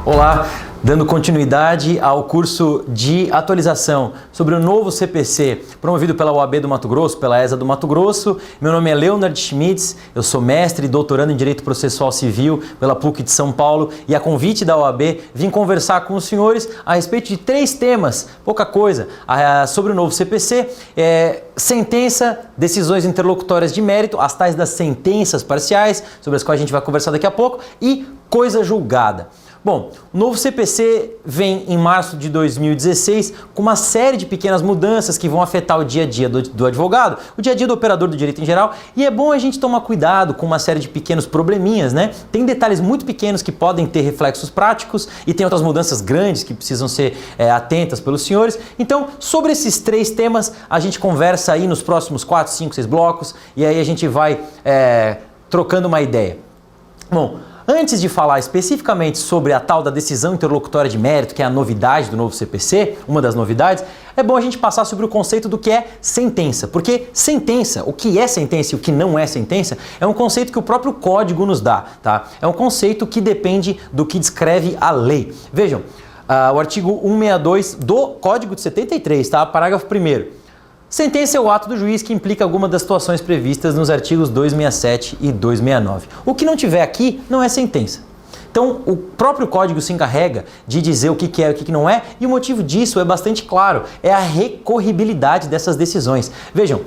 Olá, dando continuidade ao curso de atualização sobre o novo CPC, promovido pela OAB do Mato Grosso, pela ESA do Mato Grosso. Meu nome é Leonard Schmitz, eu sou mestre e doutorando em Direito Processual Civil pela PUC de São Paulo e a convite da OAB vim conversar com os senhores a respeito de 3 temas, pouca coisa, sobre o novo CPC, sentença, decisões interlocutórias de mérito, as tais das sentenças parciais, sobre as quais a gente vai conversar daqui a pouco, e coisa julgada. Bom, o novo CPC vem em março de 2016 com uma série de pequenas mudanças que vão afetar o dia a dia do advogado, o dia a dia do operador do direito em geral, e é bom a gente tomar cuidado com uma série de pequenos probleminhas, né? Tem detalhes muito pequenos que podem ter reflexos práticos e tem outras mudanças grandes que precisam ser atentas pelos senhores. Então, sobre esses 3 temas, a gente conversa aí nos próximos 4, 5, 6 blocos e aí a gente vai trocando uma ideia. Bom, antes de falar especificamente sobre a tal da decisão interlocutória de mérito, que é a novidade do novo CPC, uma das novidades, é bom a gente passar sobre o conceito do que é sentença. Porque sentença, o que é sentença e o que não é sentença, é um conceito que o próprio código nos dá, tá? É um conceito que depende do que descreve a lei. Vejam, o artigo 162 do Código de 73, tá? Parágrafo 1º. Sentença é o ato do juiz que implica alguma das situações previstas nos artigos 267 e 269. O que não tiver aqui não é sentença. Então, o próprio código se encarrega de dizer o que é e o que não é, e o motivo disso é bastante claro, é a recorribilidade dessas decisões. Vejam,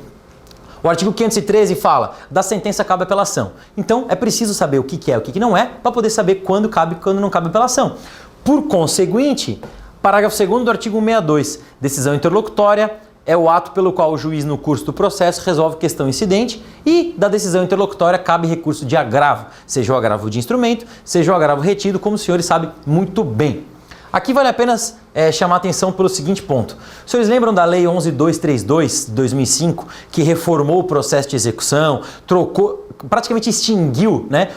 o artigo 513 fala, da sentença cabe apelação. Então, é preciso saber o que é e o que não é, para poder saber quando cabe e quando não cabe apelação. Por conseguinte, parágrafo 2º do artigo 162, decisão interlocutória, é o ato pelo qual o juiz, no curso do processo, resolve questão incidente e da decisão interlocutória cabe recurso de agravo, seja o agravo de instrumento, seja o agravo retido, como os senhores sabem muito bem. Aqui vale apenas chamar a atenção pelo seguinte ponto. Os senhores lembram da Lei 11.232 de 2005, que reformou o processo de execução, praticamente extinguiu, né,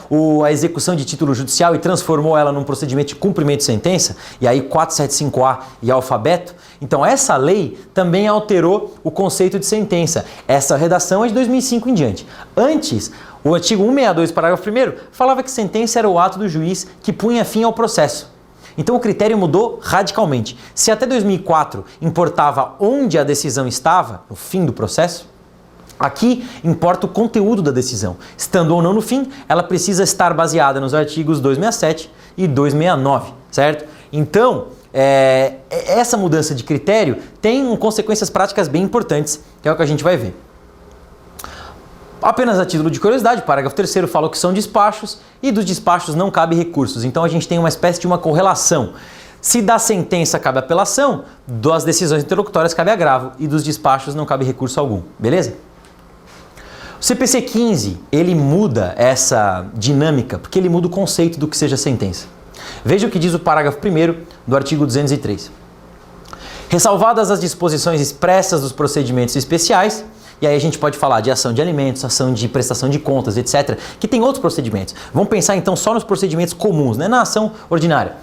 a execução de título judicial e transformou ela num procedimento de cumprimento de sentença, e aí 475A e alfabeto? Então essa lei também alterou o conceito de sentença. Essa redação é de 2005 em diante. Antes, o artigo 162, parágrafo 1º, falava que sentença era o ato do juiz que punha fim ao processo. Então o critério mudou radicalmente. Se até 2004 importava onde a decisão estava, no fim do processo, aqui importa o conteúdo da decisão. Estando ou não no fim, ela precisa estar baseada nos artigos 267 e 269, certo? Então, essa mudança de critério tem consequências práticas bem importantes, que é o que a gente vai ver. Apenas a título de curiosidade, o parágrafo 3º fala que são despachos e dos despachos não cabe recursos. Então a gente tem uma espécie de uma correlação. Se da sentença cabe apelação, das decisões interlocutórias cabe agravo e dos despachos não cabe recurso algum. Beleza? O CPC 15, ele muda essa dinâmica, porque ele muda o conceito do que seja sentença. Veja o que diz o parágrafo 1º do artigo 203. Ressalvadas as disposições expressas dos procedimentos especiais, e aí a gente pode falar de ação de alimentos, ação de prestação de contas, etc., que tem outros procedimentos. Vamos pensar então só nos procedimentos comuns, né? Na ação ordinária.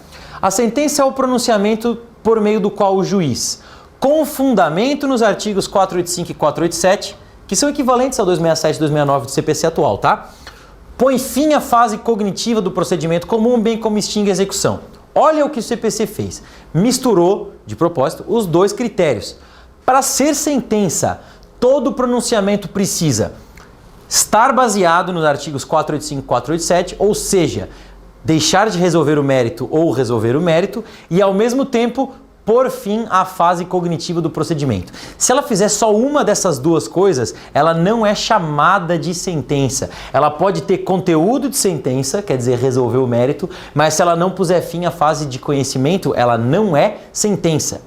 A sentença é o pronunciamento por meio do qual o juiz, com fundamento nos artigos 485 e 487, que são equivalentes ao 267 e 269 do CPC atual, tá? Põe fim à fase cognitiva do procedimento comum, bem como extingue a execução. Olha o que o CPC fez. Misturou, de propósito, os 2 critérios. Para ser sentença, todo pronunciamento precisa estar baseado nos artigos 485 e 487, ou seja, deixar de resolver o mérito ou resolver o mérito, e ao mesmo tempo por fim à fase cognitiva do procedimento. Se ela fizer só uma dessas 2 coisas, ela não é chamada de sentença. Ela pode ter conteúdo de sentença, quer dizer, resolver o mérito, mas se ela não puser fim à fase de conhecimento, ela não é sentença.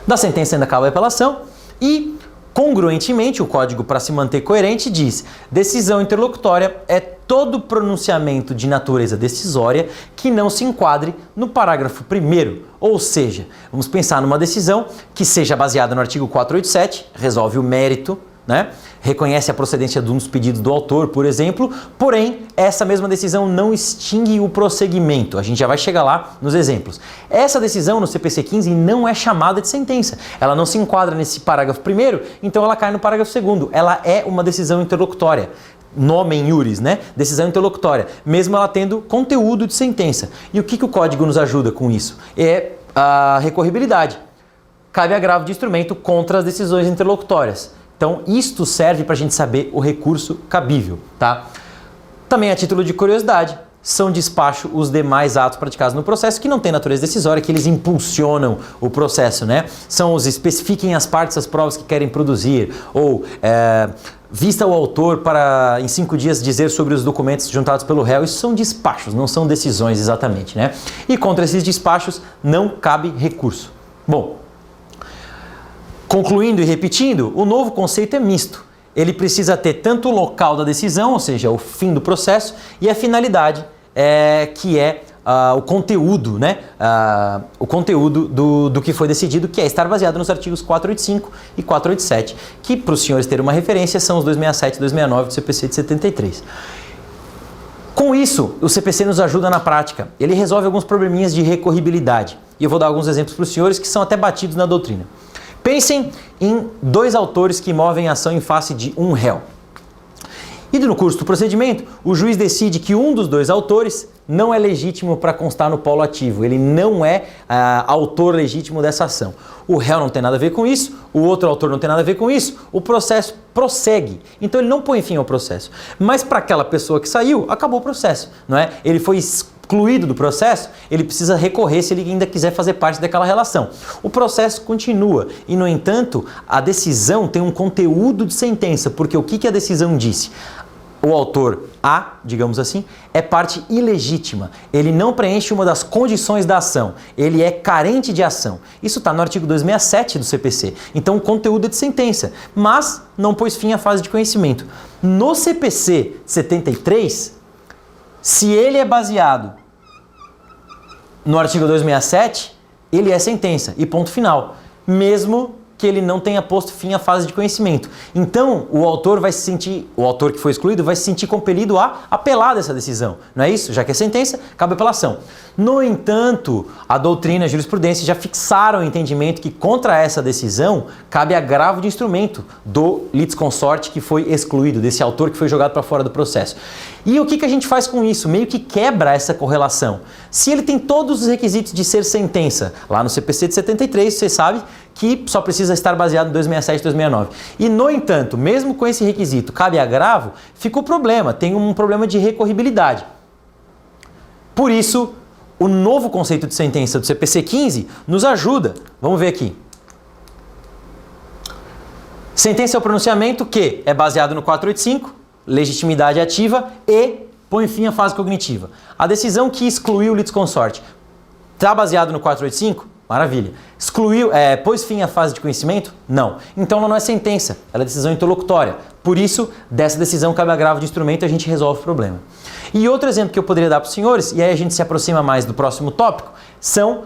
Da sentença ainda cabe a apelação e, congruentemente, o código, para se manter coerente, diz: decisão interlocutória é todo pronunciamento de natureza decisória que não se enquadre no parágrafo 1º. Ou seja, vamos pensar numa decisão que seja baseada no artigo 487, resolve o mérito né? Reconhece a procedência de um dos pedidos do autor, por exemplo, porém, essa mesma decisão não extingue o prosseguimento. A gente já vai chegar lá nos exemplos. Essa decisão no CPC 15 não é chamada de sentença. Ela não se enquadra nesse parágrafo primeiro, então ela cai no parágrafo segundo. Ela é uma decisão interlocutória. Nomen iuris, né? Decisão interlocutória, mesmo ela tendo conteúdo de sentença. E o que o código nos ajuda com isso? É a recorribilidade. Cabe agravo de instrumento contra as decisões interlocutórias. Então, isto serve para a gente saber o recurso cabível, tá? Também a título de curiosidade, são despacho os demais atos praticados no processo que não têm natureza decisória, que eles impulsionam o processo, né? São os especifiquem as partes das provas que querem produzir, ou vista o autor para em 5 dias dizer sobre os documentos juntados pelo réu. Isso são despachos, não são decisões exatamente, né? E contra esses despachos não cabe recurso. Bom, concluindo e repetindo, o novo conceito é misto. Ele precisa ter tanto o local da decisão, ou seja, o fim do processo, e a finalidade, que é o conteúdo, né? O conteúdo do que foi decidido, que é estar baseado nos artigos 485 e 487, que, para os senhores terem uma referência, são os 267 e 269 do CPC de 73. Com isso, o CPC nos ajuda na prática. Ele resolve alguns probleminhas de recorribilidade. E eu vou dar alguns exemplos para os senhores que são até batidos na doutrina. Pensem em 2 autores que movem ação em face de um réu. E no curso do procedimento, o juiz decide que um dos 2 autores não é legítimo para constar no polo ativo. Ele não é autor legítimo dessa ação. O réu não tem nada a ver com isso, o outro autor não tem nada a ver com isso, o processo prossegue. Então ele não põe fim ao processo. Mas para aquela pessoa que saiu, acabou o processo, não é? Ele foi excluído do processo, ele precisa recorrer se ele ainda quiser fazer parte daquela relação. O processo continua e, no entanto, a decisão tem um conteúdo de sentença, porque o que a decisão disse? O autor A, digamos assim, é parte ilegítima. Ele não preenche uma das condições da ação. Ele é carente de ação. Isso está no artigo 267 do CPC. Então o conteúdo é de sentença, mas não pôs fim à fase de conhecimento. No CPC 73, se ele é baseado no artigo 267, ele é sentença e ponto final, mesmo que ele não tenha posto fim à fase de conhecimento. Então, o autor que foi excluído vai se sentir compelido a apelar dessa decisão. Não é isso? Já que é sentença, cabe apelação. No entanto, a doutrina e a jurisprudência já fixaram o entendimento que contra essa decisão cabe agravo de instrumento do litisconsorte que foi excluído, desse autor que foi jogado para fora do processo. E o que a gente faz com isso? Meio que quebra essa correlação. Se ele tem todos os requisitos de ser sentença, lá no CPC de 73, você sabe que só precisa estar baseado em 267 e 269. E, no entanto, mesmo com esse requisito, cabe agravo, fica o problema, tem um problema de recorribilidade. Por isso, o novo conceito de sentença do CPC 15 nos ajuda. Vamos ver aqui. Sentença é o pronunciamento que é baseado no 485, legitimidade ativa e põe fim à fase cognitiva. A decisão que excluiu o litisconsorte está baseado no 485? Maravilha. Excluiu, pôs fim à fase de conhecimento? Não. Então ela não é sentença, ela é decisão interlocutória. Por isso, dessa decisão cabe agravo de instrumento e a gente resolve o problema. E outro exemplo que eu poderia dar para os senhores, e aí a gente se aproxima mais do próximo tópico, são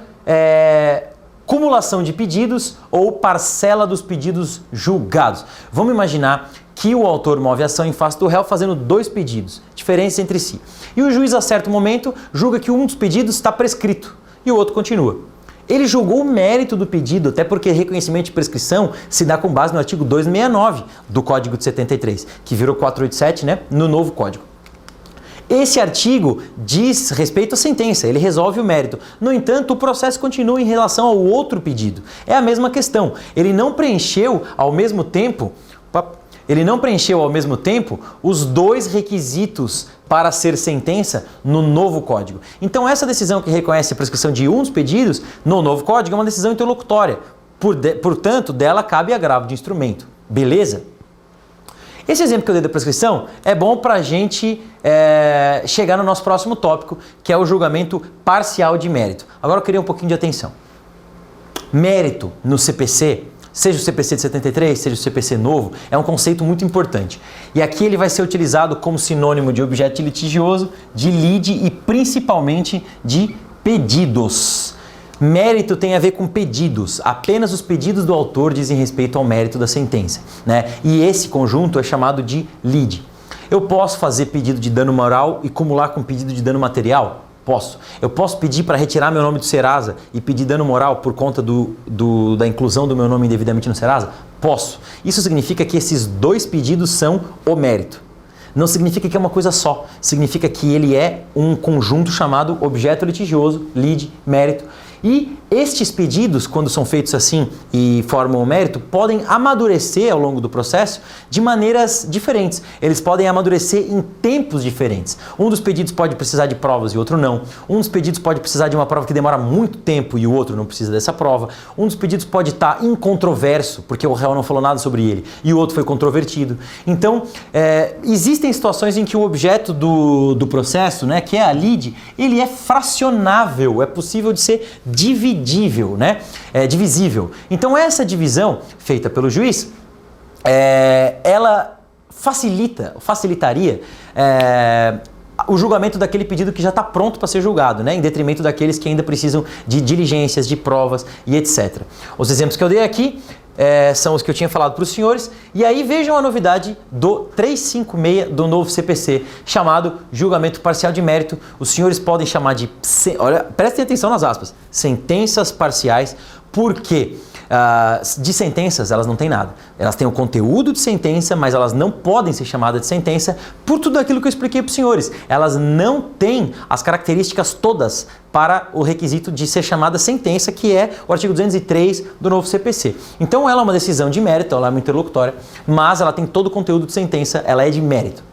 cumulação de pedidos ou parcela dos pedidos julgados. Vamos imaginar que o autor move ação em face do réu fazendo 2 pedidos, diferentes entre si. E o juiz, a certo momento, julga que um dos pedidos está prescrito e o outro continua. Ele julgou o mérito do pedido, até porque reconhecimento de prescrição se dá com base no artigo 269 do Código de 73, que virou 487, né, no novo Código. Esse artigo diz respeito à sentença, ele resolve o mérito. No entanto, o processo continua em relação ao outro pedido. É a mesma questão. Ele não preencheu ao mesmo tempo os 2 requisitos para ser sentença no novo Código. Então essa decisão que reconhece a prescrição de um dos pedidos no novo Código é uma decisão interlocutória. Portanto, dela cabe agravo de instrumento. Beleza? Esse exemplo que eu dei da prescrição é bom para a gente chegar no nosso próximo tópico, que é o julgamento parcial de mérito. Agora eu queria um pouquinho de atenção. Mérito no CPC, seja o CPC de 73, seja o CPC novo, é um conceito muito importante. E aqui ele vai ser utilizado como sinônimo de objeto litigioso, de lide e principalmente de pedidos. Mérito tem a ver com pedidos. Apenas os pedidos do autor dizem respeito ao mérito da sentença, né? E esse conjunto é chamado de lide. Eu posso fazer pedido de dano moral e cumular com pedido de dano material? Posso. Eu posso pedir para retirar meu nome do Serasa e pedir dano moral por conta da inclusão do meu nome indevidamente no Serasa? Posso. Isso significa que esses dois pedidos são o mérito. Não significa que é uma coisa só. Significa que ele é um conjunto chamado objeto litigioso, lide, mérito. E estes pedidos, quando são feitos assim e formam o mérito, podem amadurecer ao longo do processo de maneiras diferentes. Eles podem amadurecer em tempos diferentes. Um dos pedidos pode precisar de provas e outro não. Um dos pedidos pode precisar de uma prova que demora muito tempo e o outro não precisa dessa prova. Um dos pedidos pode estar incontroverso, porque o réu não falou nada sobre ele, e o outro foi controvertido. Então, existem situações em que o objeto do processo, né, que é a lide, ele é fracionável, é possível de ser dividível, né? Divisível. Então essa divisão feita pelo juiz, ela facilitaria o julgamento daquele pedido que já está pronto para ser julgado, né? Em detrimento daqueles que ainda precisam de diligências, de provas e etc. Os exemplos que eu dei aqui são os que eu tinha falado para os senhores, e aí vejam a novidade do 356 do novo CPC, chamado julgamento parcial de mérito. Os senhores podem chamar de, olha, prestem atenção nas aspas, sentenças parciais, porque de sentenças elas não têm nada. Elas têm o conteúdo de sentença, mas elas não podem ser chamadas de sentença por tudo aquilo que eu expliquei para os senhores. Elas não têm as características todas para o requisito de ser chamada sentença, que é o artigo 203 do novo CPC. Então ela é uma decisão de mérito, ela é uma interlocutória, mas ela tem todo o conteúdo de sentença, ela é de mérito.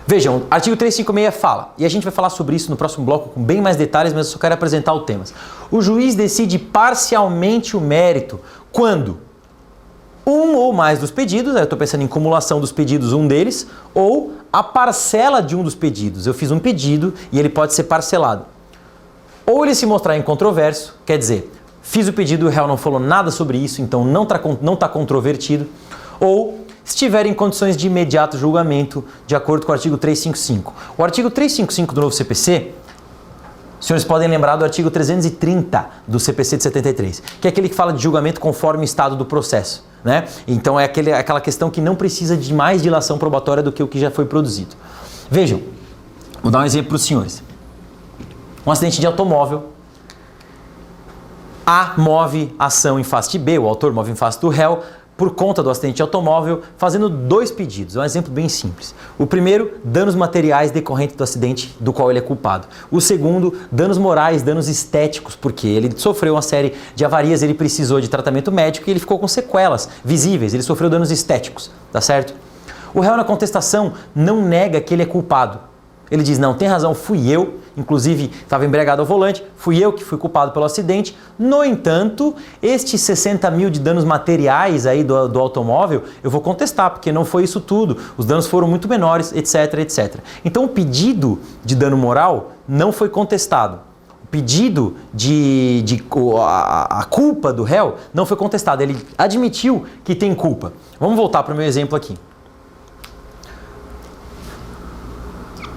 Vejam, artigo 356 fala, e a gente vai falar sobre isso no próximo bloco com bem mais detalhes, mas eu só quero apresentar os temas. O juiz decide parcialmente o mérito quando um ou mais dos pedidos, eu estou pensando em cumulação dos pedidos, um deles, ou a parcela de um dos pedidos. Eu fiz um pedido e ele pode ser parcelado. Ou ele se mostrar incontroverso, quer dizer, fiz o pedido e o réu não falou nada sobre isso, então não está controvertido, ou estiver em condições de imediato julgamento, de acordo com o artigo 355. O artigo 355 do novo CPC, os senhores podem lembrar do artigo 330 do CPC de 73, que é aquele que fala de julgamento conforme o estado do processo, né? Então é aquela questão que não precisa de mais dilação probatória do que o que já foi produzido. Vejam, vou dar um exemplo para os senhores. Um acidente de automóvel, A move ação em face de B, o autor move em face do réu, por conta do acidente de automóvel, fazendo dois pedidos. É um exemplo bem simples. O primeiro, danos materiais decorrentes do acidente do qual ele é culpado. O segundo, danos morais, danos estéticos, porque ele sofreu uma série de avarias, ele precisou de tratamento médico e ele ficou com sequelas visíveis, ele sofreu danos estéticos, tá certo? O réu na contestação não nega que ele é culpado. Ele diz, não, tem razão, fui eu, inclusive estava embriagado ao volante, fui eu que fui culpado pelo acidente. No entanto, estes 60 mil de danos materiais aí do automóvel, eu vou contestar, porque não foi isso tudo, os danos foram muito menores, etc, etc. Então o pedido de dano moral não foi contestado. O pedido a culpa do réu não foi contestado, ele admitiu que tem culpa. Vamos voltar para o meu exemplo aqui.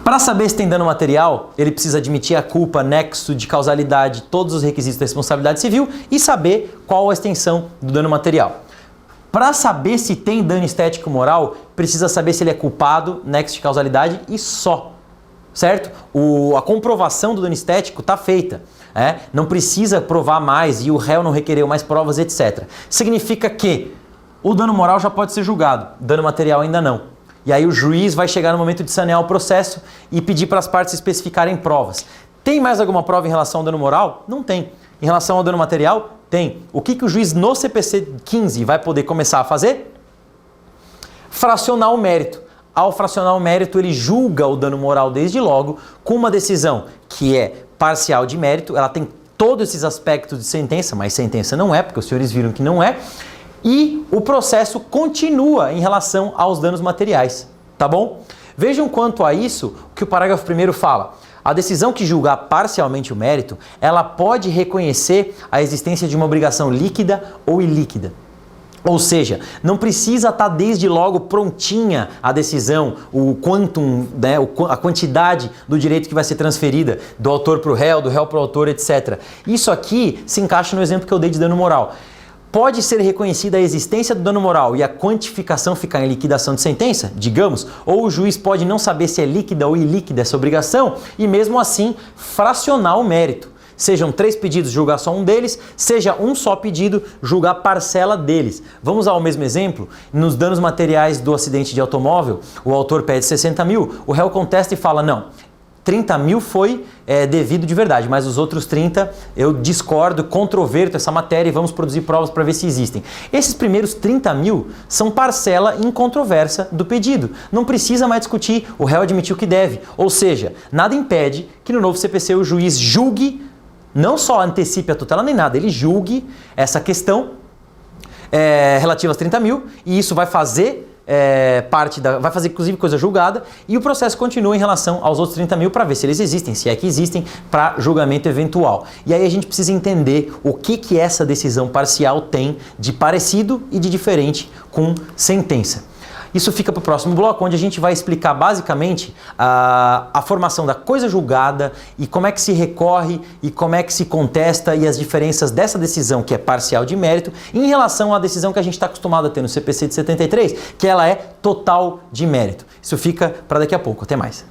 Para saber se tem dano material, ele precisa admitir a culpa, nexo de causalidade, todos os requisitos da responsabilidade civil e saber qual a extensão do dano material. Para saber se tem dano estético moral, precisa saber se ele é culpado, nexo de causalidade e só, certo? A comprovação do dano estético está feita, não precisa provar mais e o réu não requereu mais provas, etc. Significa que o dano moral já pode ser julgado, dano material ainda não. E aí o juiz vai chegar no momento de sanear o processo e pedir para as partes especificarem provas. Tem mais alguma prova em relação ao dano moral? Não tem. Em relação ao dano material? Tem. O que o juiz no CPC 15 vai poder começar a fazer? Fracionar o mérito. Ao fracionar o mérito, ele julga o dano moral desde logo com uma decisão que é parcial de mérito. Ela tem todos esses aspectos de sentença, mas sentença não é, porque os senhores viram que não é. E o processo continua em relação aos danos materiais, tá bom? Vejam quanto a isso o que o parágrafo 1º fala. A decisão que julgar parcialmente o mérito, ela pode reconhecer a existência de uma obrigação líquida ou ilíquida. Ou seja, não precisa estar desde logo prontinha a decisão, o quantum, né, a quantidade do direito que vai ser transferida do autor para o réu, do réu para o autor, etc. Isso aqui se encaixa no exemplo que eu dei de dano moral. Pode ser reconhecida a existência do dano moral e a quantificação ficar em liquidação de sentença, digamos, ou o juiz pode não saber se é líquida ou ilíquida essa obrigação e mesmo assim fracionar o mérito. Sejam 3 pedidos, julgar só um deles, seja um só pedido, julgar parcela deles. Vamos ao mesmo exemplo? Nos danos materiais do acidente de automóvel, o autor pede 60 mil, o réu contesta e fala, não, 30 mil foi devido de verdade, mas os outros 30 eu discordo, controverto essa matéria e vamos produzir provas para ver se existem. Esses primeiros 30 mil são parcela incontroversa do pedido. Não precisa mais discutir, o réu admitiu que deve. Ou seja, nada impede que no novo CPC o juiz julgue, não só antecipe a tutela nem nada, ele julgue essa questão relativa aos 30 mil e isso vai fazer vai fazer inclusive coisa julgada e o processo continua em relação aos outros 30 mil para ver se eles existem, se é que existem, para julgamento eventual. E aí a gente precisa entender o que essa decisão parcial tem de parecido e de diferente com sentença. Isso fica para o próximo bloco, onde a gente vai explicar basicamente a formação da coisa julgada e como é que se recorre e como é que se contesta e as diferenças dessa decisão que é parcial de mérito em relação à decisão que a gente está acostumado a ter no CPC de 73, que ela é total de mérito. Isso fica para daqui a pouco. Até mais.